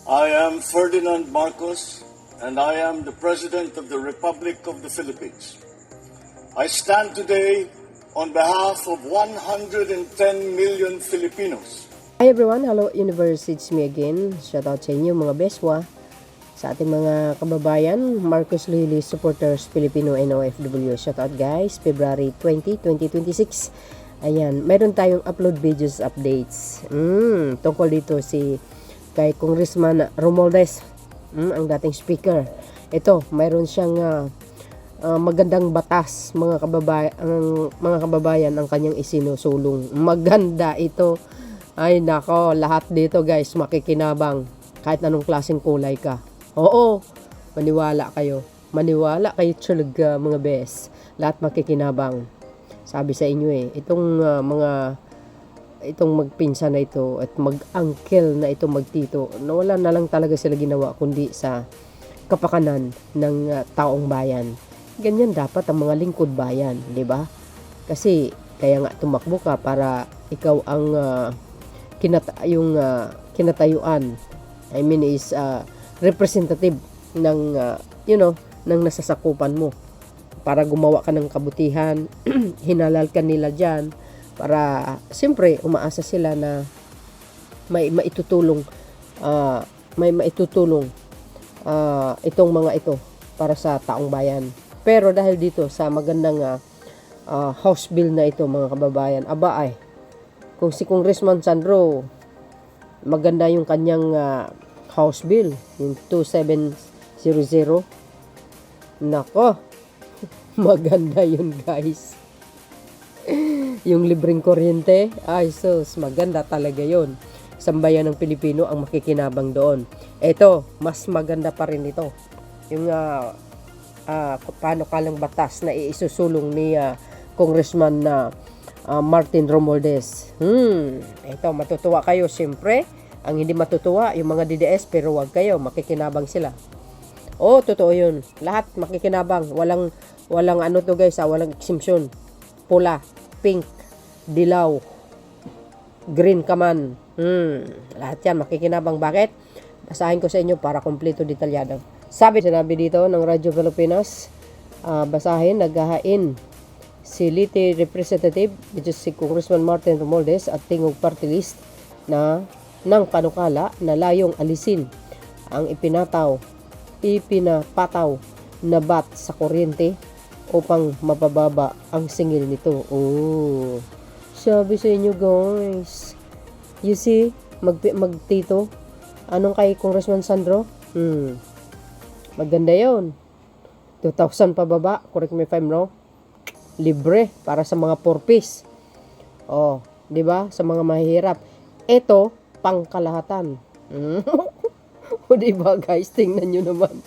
I am Ferdinand Marcos, and I am the President of the Republic of the Philippines. I stand today on behalf of 110 million Filipinos. Hi everyone, hello universe, it's me again. Shout out sa inyo mga beswa, sa ating mga kababayan, Marcos Lili supporters, Filipino and OFW. Shout out guys, February 20, 2026. Ayan, meron tayong upload videos updates. Tungkol dito kay Congressman Romualdez, ang dating speaker. Ito, mayroon siyang magandang batas, mga kababayan, ang kanyang isinusulong. Maganda ito. Ay nako, lahat dito guys makikinabang, kahit anong klaseng kulay ka. Oo, maniwala kayo talaga mga bes. Lahat makikinabang. Sabi sa inyo itong magpinsan na ito at mag-uncle na ito, magtito, wala na lang talaga sila ginawa kundi sa kapakanan ng taong bayan. Ganyan dapat ang mga lingkod bayan, di ba? Kasi kaya nga tumakbo ka para ikaw ang kinatayuan. I mean is representative ng ng nasasakupan mo para gumawa ka ng kabutihan. Hinalal ka nila diyan para siyempre umaasa sila na may maitutulong itong mga ito para sa taong bayan. Pero dahil dito sa magandang House bill na ito mga kababayan, kung si Congressman Sandro maganda yung kanyang House bill, yung 2700, nako, maganda yun guys. Yung libreng kuryente, ay sus, maganda talaga yon. Sambayan ng Pilipino ang makikinabang doon. Ito, mas maganda pa rin ito. Yung panukalang batas na isusulong ni Congressman Martin Romualdez. Ito, matutuwa kayo siyempre. Ang hindi matutuwa, yung mga DDS, pero wag kayo, makikinabang sila. Oh, totoo yun. Lahat makikinabang. Walang ano to guys, walang exemption. Pula, pink, dilaw, green kaman. Lahat yan makikinabang. Bakit? Basahin ko sa inyo para kompleto detalyado. Sinabi dito ng Radyo Pilipinas, basahin, naghahain si Liti Representative, which is si Congressman Martin Romualdez at Tingog Party List ng panukala na layong alisin ang ipinapataw na bat sa kuryente upang mapababa ang singil nito. Oh, sabi sa inyo guys, you see, magtito, anong kay Congressman Sandro? Maganda yon. 2,000 pababa, correct me if I'm wrong. Libre para sa mga porpis. Oh, 'di ba? Sa mga mahihirap. Ito pangkalahatan. O 'di ba guys, tingnan niyo naman.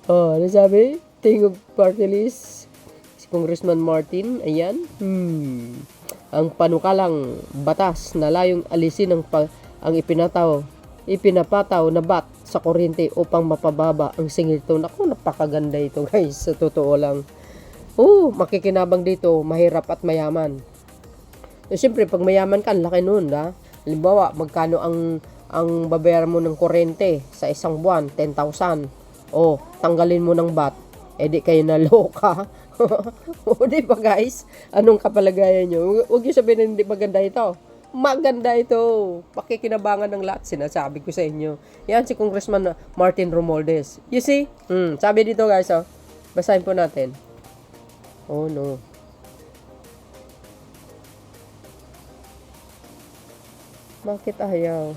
Oh, ano sabi? Tingog Party List, si Congressman Martin, ayan. Ang panukalang batas na layong alisin ang ipinapataw na bat sa kuryente upang mapababa ang singil nito. Naku, napakaganda ito guys, sa totoo lang. Makikinabang dito, mahirap at mayaman. Siyempre, pag mayaman ka, laki nun, ha? Halimbawa, magkano ang babayaran mo ng kuryente sa isang buwan? 10,000. Tanggalin mo ng bat, di kayo naloka. Di ba guys? Anong kapalagayan nyo? Huwag nyo sabihin na hindi maganda ito. Maganda ito. Pakikinabangan ng lahat, sinasabi ko sa inyo. Yan si Congressman Martin Romualdez. You see? Sabi dito guys, basahin po natin. Oh no. Bakit ayaw?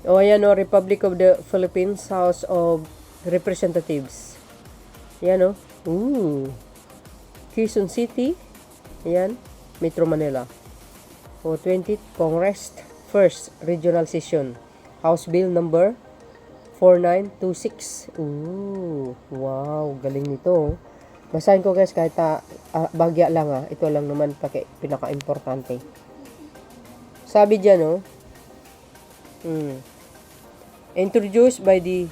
Ayan Republic of the Philippines, House of Representatives. Ayan Quezon City. Ayan, Metro Manila. 20th Congress, First Regional Session. House Bill number 4926. Wow, galing nito. Basahin ko guys kahit bagya lang Ito lang naman pinaka-importante. Sabi diyan Introduced by the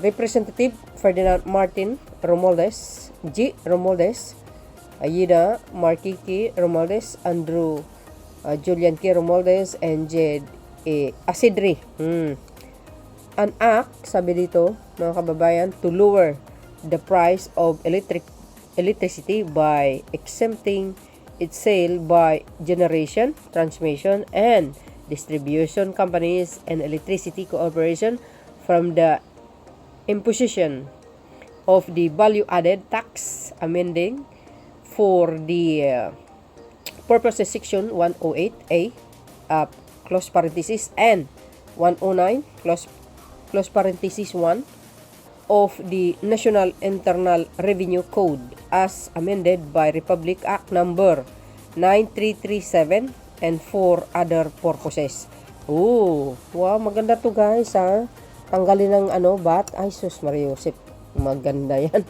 Representative Ferdinand Martin Romualdez, G. Romualdez, Aida Markiki Romualdez, Andrew Julian K. Romualdez, and Jed Asidri. An act, sabi dito, mga kababayan, to lower the price of electricity by exempting its sale by generation, transmission, and distribution companies and electricity corporation from the imposition of the value-added tax, amending for the purposes section 108A, close parenthesis, and 109, close parenthesis 1, of the National Internal Revenue Code as amended by Republic Act number 9337 and for other purposes. Oh, wow, maganda to guys, ha. Tanggalin ng VAT. Ay, sus Mariosep. Maganda yan.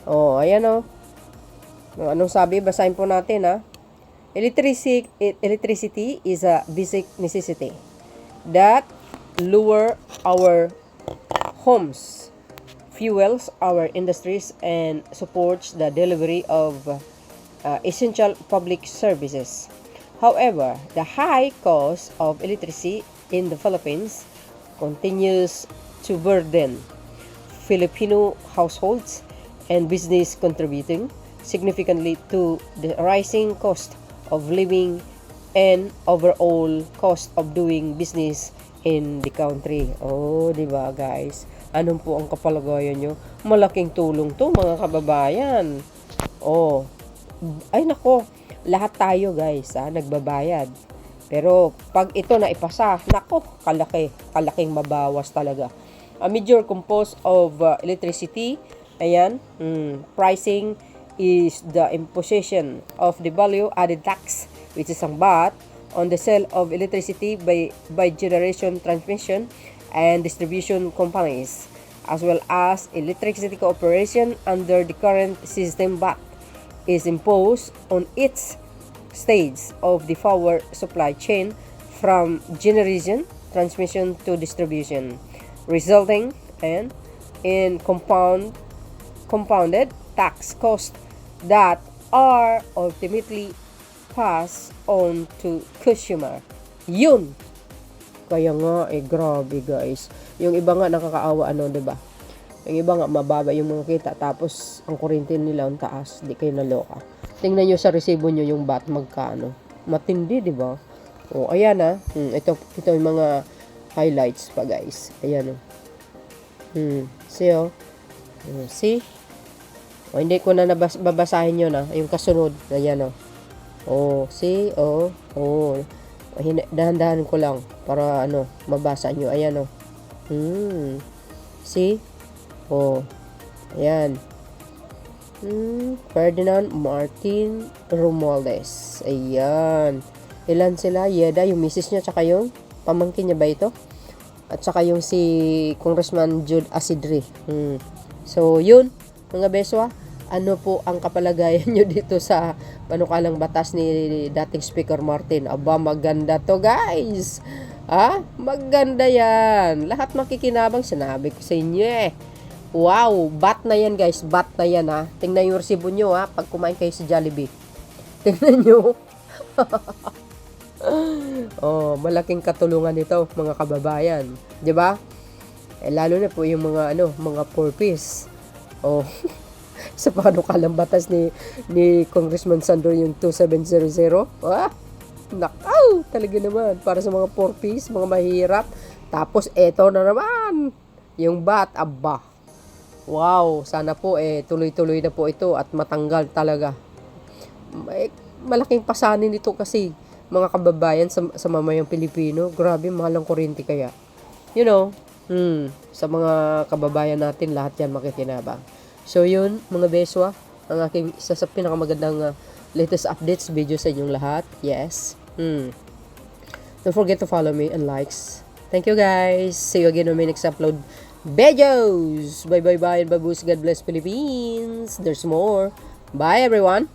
Oh, ayan oh. Anong sabi? Basahin po natin, ha. Electricity is a basic necessity that lower our homes, fuels our industries, and supports the delivery of essential public services. However, the high cost of electricity in the Philippines continues to burden Filipino households and business, contributing significantly to the rising cost of living and overall cost of doing business in the country. Oh, di ba guys? Anong po ang kapalagayan nyo? Malaking tulong to mga kababayan. Oh, ay nako, lahat tayo guys, nagbabayad. Pero pag ito na ipasa, nako, kalaking mabawas talaga. A major component of electricity, ayan, pricing is the imposition of the value-added tax, which is ang VAT, on the sale of electricity by generation, transmission, and distribution companies, as well as electricity corporation under the current system. VAT is imposed on each stage of the power supply chain from generation, transmission to distribution, resulting in compounded tax costs that are ultimately passed on to consumer. Yun. Kaya nga, grabe guys. Yung iba nga nakakaawa, 'di ba? Yung iba nga mababa yung mga kita, tapos ang kuryente nila ang taas. Di kayo naloka. Tingnan nyo sa resibo nyo yung VAT magkano. Matindi, di ba? O, ayan na. Ito yung mga highlights pa guys. Ayan o. See o. See? O, hindi ko na babasahin yun na. Yung kasunod. Ayan o. O, see? O. Dahan-dahan ko lang para mabasa nyo. Ayan o. See? O. Ayan. Ferdinand Martin Romualdez. Ayan. Ilan sila? Yeda, yung misis niya, tsaka yung pamangkin niya ba ito? At tsaka yung si Congressman Jude Asidri. So, yun, mga beswa. Ano po ang kapalagayan nyo dito sa panukalang batas ni dating Speaker Martin? Aba, maganda to guys. Maganda yan. Lahat makikinabang, sinabi ko sa inyo Wow, bat na yan guys, bat na yan Tingnan yung resibo nyo pag kumain kayo sa Jollibee. Tingnan nyo. Oh, malaking katulungan ito mga kababayan. 'Di ba? Lalo na po yung mga purpose. Oh, sa panukalang batas ni Congressman Sandro yung 2700. Nakaw, talaga naman. Para sa mga purpose, mga mahirap. Tapos eto na naman, yung bat, abba. Wow, sana po tuloy-tuloy na po ito at matanggal talaga. Malaking pasanin ito kasi mga kababayan sa mamayang Pilipino. Grabe, mahal ang kuryente kaya. Sa mga kababayan natin, lahat yan makikinabang. So yun, mga beswa, ang aking isa sa pinakamagandang latest updates video sa inyong lahat. Yes. Don't forget to follow me and likes. Thank you guys. See you again on my next upload videos. Bye bye bye and babush. God bless Philippines. There's more. Bye everyone.